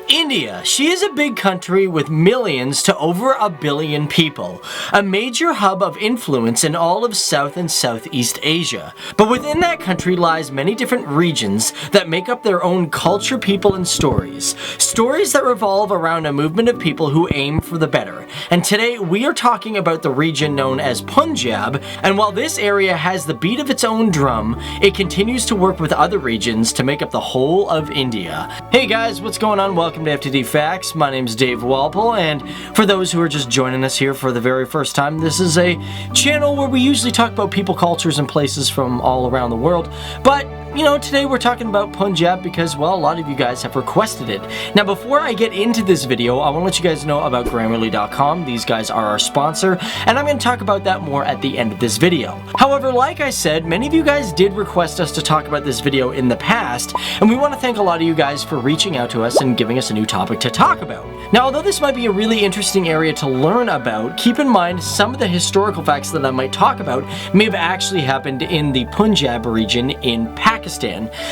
India. She is a big country with millions to over 1 billion people, a major hub of influence in all of South and Southeast Asia. But within that country lies many different regions that make up their own culture, people, and stories. Stories that revolve around a movement of people who aim for the better. And today we are talking about the region known as Punjab, and while this area has the beat of its own drum, it continues to work with other regions to make up the whole of India. Hey guys, what's going on? Welcome to FTD Facts. My name's Dave Walpole, and for those who are just joining us here for the very first time, this is a channel where we usually talk about people, cultures, and places from all around the world. But today we're talking about Punjab because, well, a lot of you guys have requested it. Now, before I get into this video, I want to let you guys know about Grammarly.com. These guys are our sponsor, and I'm going to talk about that more at the end of this video. However, like I said, many of you guys did request us to talk about this video in the past, and we want to thank a lot of you guys for reaching out to us and giving us a new topic to talk about. Now, although this might be a really interesting area to learn about, keep in mind some of the historical facts that I might talk about may have actually happened in the Punjab region in Pakistan.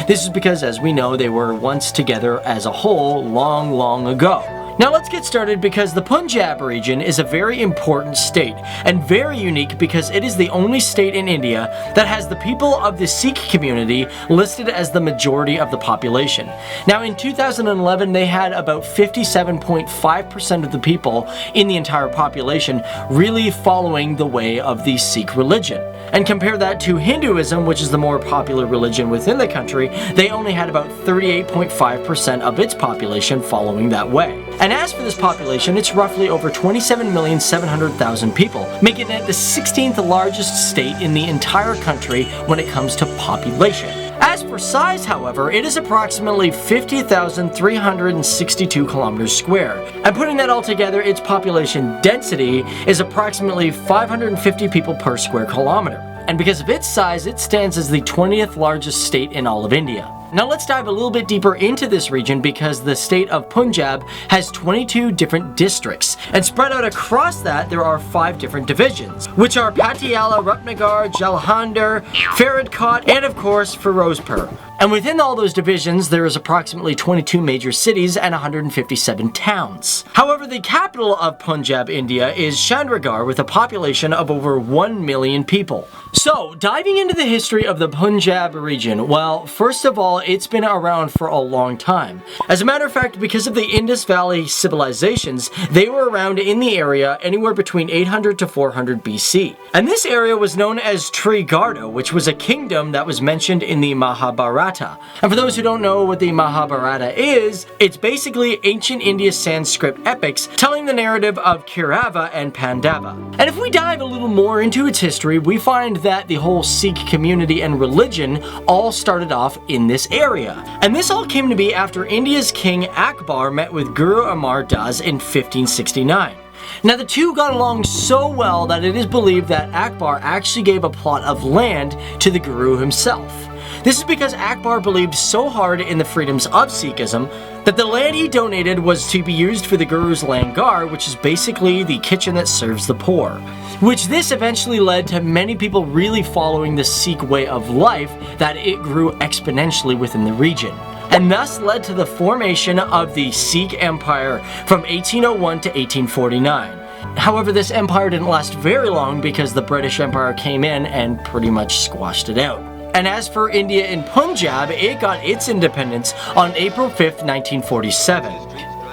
This is because, as we know, they were once together as a whole long ago. Now let's get started because the Punjab region is a very important state and very unique because it is the only state in India that has the people of the Sikh community listed as the majority of the population. Now in 2011 they had about 57.5% of the people in the entire population really following the way of the Sikh religion. And compare that to Hinduism, which is the more popular religion within the country, they only had about 38.5% of its population following that way. And as for this population, it's roughly over 27,700,000 people, making it the 16th largest state in the entire country when it comes to population. As for size, however, it is approximately 50,362 kilometers square. And putting that all together, its population density is approximately 550 people per square kilometer. And because of its size, it stands as the 20th largest state in all of India. Now let's dive a little bit deeper into this region because the state of Punjab has 22 different districts, and spread out across that there are 5 different divisions, which are Patiala, Rupnagar, Jalandhar, Faridkot, and of course Firozpur. And within all those divisions there is approximately 22 major cities and 157 towns. However, the capital of Punjab, India is Chandigarh with a population of over 1 million people. So, diving into the history of the Punjab region, well, first of all, it's been around for a long time. As a matter of fact, because of the Indus Valley civilizations, they were around in the area anywhere between 800 to 400 BC. And this area was known as Trigarda, which was a kingdom that was mentioned in the Mahabharata. And for those who don't know what the Mahabharata is, it's basically ancient India Sanskrit epics telling the narrative of Kaurava and Pandava. And if we dive a little more into its history, we find that the whole Sikh community and religion all started off in this area. And this all came to be after India's King Akbar met with Guru Amar Das in 1569. Now the two got along so well that it is believed that Akbar actually gave a plot of land to the Guru himself. This is because Akbar believed so hard in the freedoms of Sikhism that the land he donated was to be used for the Guru's langar, which is basically the kitchen that serves the poor. Which this eventually led to many people really following the Sikh way of life, that it grew exponentially within the region. And thus led to the formation of the Sikh Empire from 1801 to 1849. However, this empire didn't last very long because the British Empire came in and pretty much squashed it out. And as for India in Punjab, it got its independence on April 5th, 1947.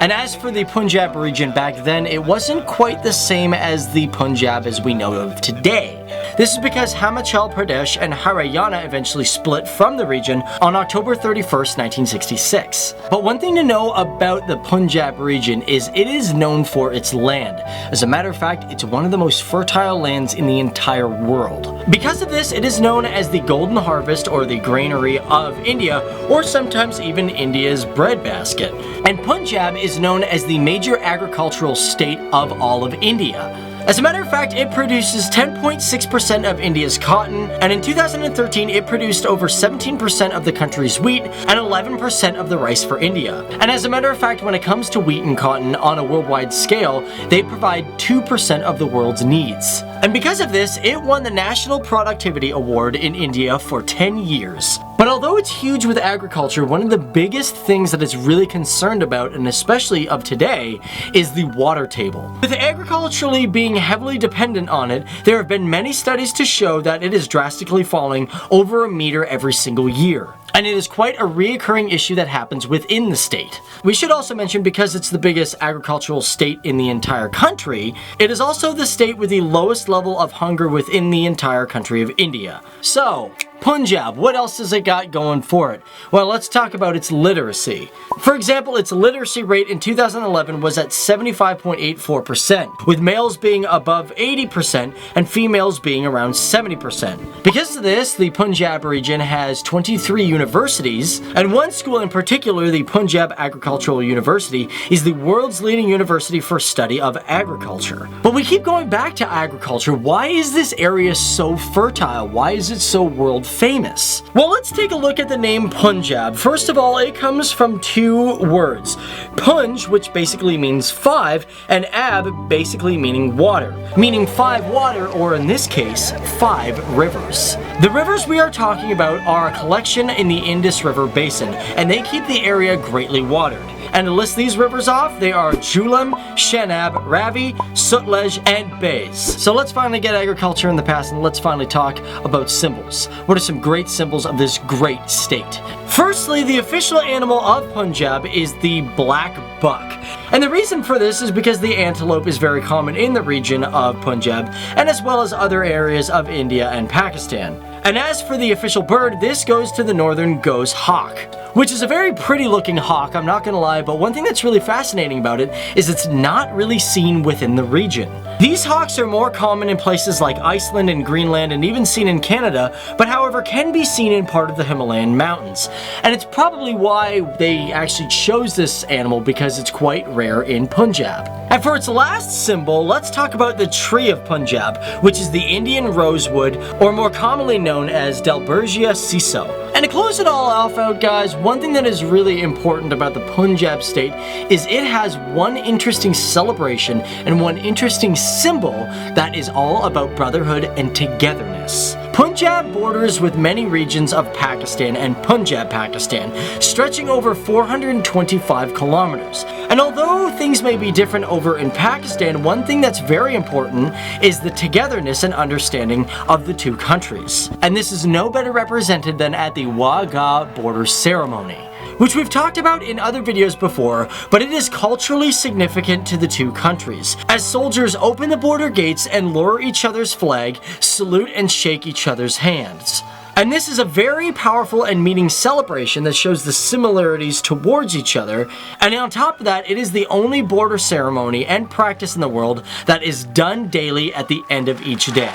And as for the Punjab region back then, it wasn't quite the same as the Punjab as we know of today. This is because Himachal Pradesh and Haryana eventually split from the region on October 31st, 1966. But one thing to know about the Punjab region is it is known for its land. As a matter of fact, it's one of the most fertile lands in the entire world. Because of this, it is known as the Golden Harvest or the Granary of India, or sometimes even India's breadbasket. And Punjab is known as the major agricultural state of all of India. As a matter of fact, it produces 10.6% of India's cotton, and in 2013 it produced over 17% of the country's wheat and 11% of the rice for India. And as a matter of fact, when it comes to wheat and cotton on a worldwide scale, they provide 2% of the world's needs. And because of this, it won the National Productivity Award in India for 10 years. But although it's huge with agriculture, one of the biggest things that it's really concerned about, and especially of today, is the water table. With agriculturally being heavily dependent on it, there have been many studies to show that it is drastically falling over a meter every single year. And it is quite a reoccurring issue that happens within the state. We should also mention, because it's the biggest agricultural state in the entire country, it is also the state with the lowest level of hunger within the entire country of India. So, Punjab, what else has it got going for it? Well, let's talk about its literacy. For example, its literacy rate in 2011 was at 75.84%, with males being above 80% and females being around 70%. Because of this, the Punjab region has 23 universities, and one school in particular, the Punjab Agricultural University, is the world's leading university for study of agriculture. But we keep going back to agriculture. Why is this area so fertile? Why is it so world famous? Well, let's take a look at the name Punjab. First of all, it comes from two words. Punj, which basically means 5, and ab, basically meaning water. Meaning 5 water, or in this case, 5 rivers. The rivers we are talking about are a collection in the Indus River Basin, and they keep the area greatly watered. And to list these rivers off, they are Jhelum, Chenab, Ravi, Sutlej, and Beas. So let's finally get agriculture in the past, and let's finally talk about symbols. What are some great symbols of this great state? Firstly, the official animal of Punjab is the black buck. And the reason for this is because the antelope is very common in the region of Punjab, and as well as other areas of India and Pakistan. And as for the official bird, this goes to the northern goose hawk, which is a very pretty looking hawk, I'm not gonna lie, but one thing that's really fascinating about it is it's not really seen within the region. These hawks are more common in places like Iceland and Greenland, and even seen in Canada, but however can be seen in part of the Himalayan mountains. And it's probably why they actually chose this animal, because it's quite rare in Punjab. And for its last symbol, let's talk about the tree of Punjab, which is the Indian rosewood, or more commonly known as Dalbergia siso. And to close it all off out, guys, one thing that is really important about the Punjab state is it has one interesting celebration and one interesting symbol that is all about brotherhood and togetherness. Punjab borders with many regions of Pakistan and Punjab, Pakistan, stretching over 425 kilometers. And although things may be different over in Pakistan, one thing that's very important is the togetherness and understanding of the two countries. And this is no better represented than at the Wagah border ceremony, which we've talked about in other videos before, but it is culturally significant to the two countries, as soldiers open the border gates and lower each other's flag, salute and shake each other's hands. And this is a very powerful and meaning celebration that shows the similarities towards each other, and on top of that, it is the only border ceremony and practice in the world that is done daily at the end of each day.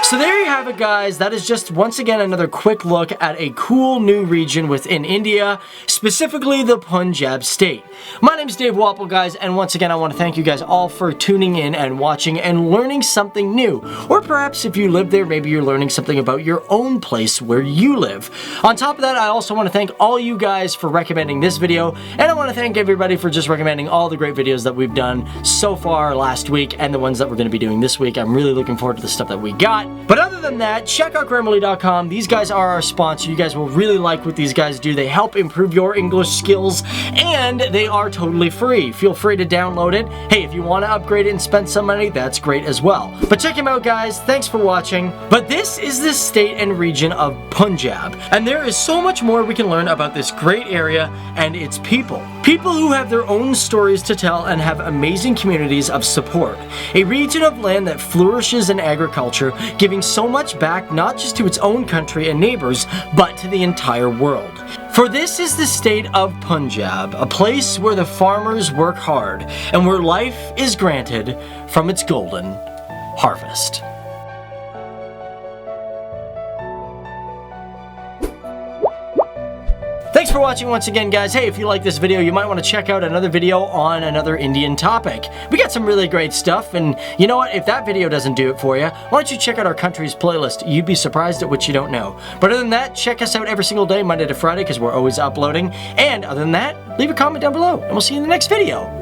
So there you have it, guys. That is just once again another quick look at a cool new region within India, specifically the Punjab state. My name is Dave Wapple, guys, and once again I want to thank you guys all for tuning in and watching and learning something new. Or perhaps if you live there, maybe you're learning something about your own place where you live. On top of that, I also want to thank all you guys for recommending this video, and I want to thank everybody for just recommending all the great videos that we've done so far last week and the ones that we're going to be doing this week. I'm really looking forward to the stuff that we got. But other than that, check out Grammarly.com. These guys are our sponsor. You guys will really like what these guys do. They help improve your English skills, and they are totally free. Feel free to download it. Hey, if you want to upgrade it and spend some money, that's great as well. But check them out, guys. Thanks for watching. But this is the state and region of Punjab, and there is so much more we can learn about this great area and its people. People who have their own stories to tell and have amazing communities of support. A region of land that flourishes in agriculture, giving so much back not just to its own country and neighbors, but to the entire world. For this is the state of Punjab, a place where the farmers work hard and where life is granted from its golden harvest. Thanks for watching once again, guys. Hey, if you like this video, you might want to check out another video on another Indian topic. We got some really great stuff, and you know what? If that video doesn't do it for you, why don't you check out our country's playlist? You'd be surprised at what you don't know. But other than that, check us out every single day, Monday to Friday, because we're always uploading. And other than that, leave a comment down below, and we'll see you in the next video.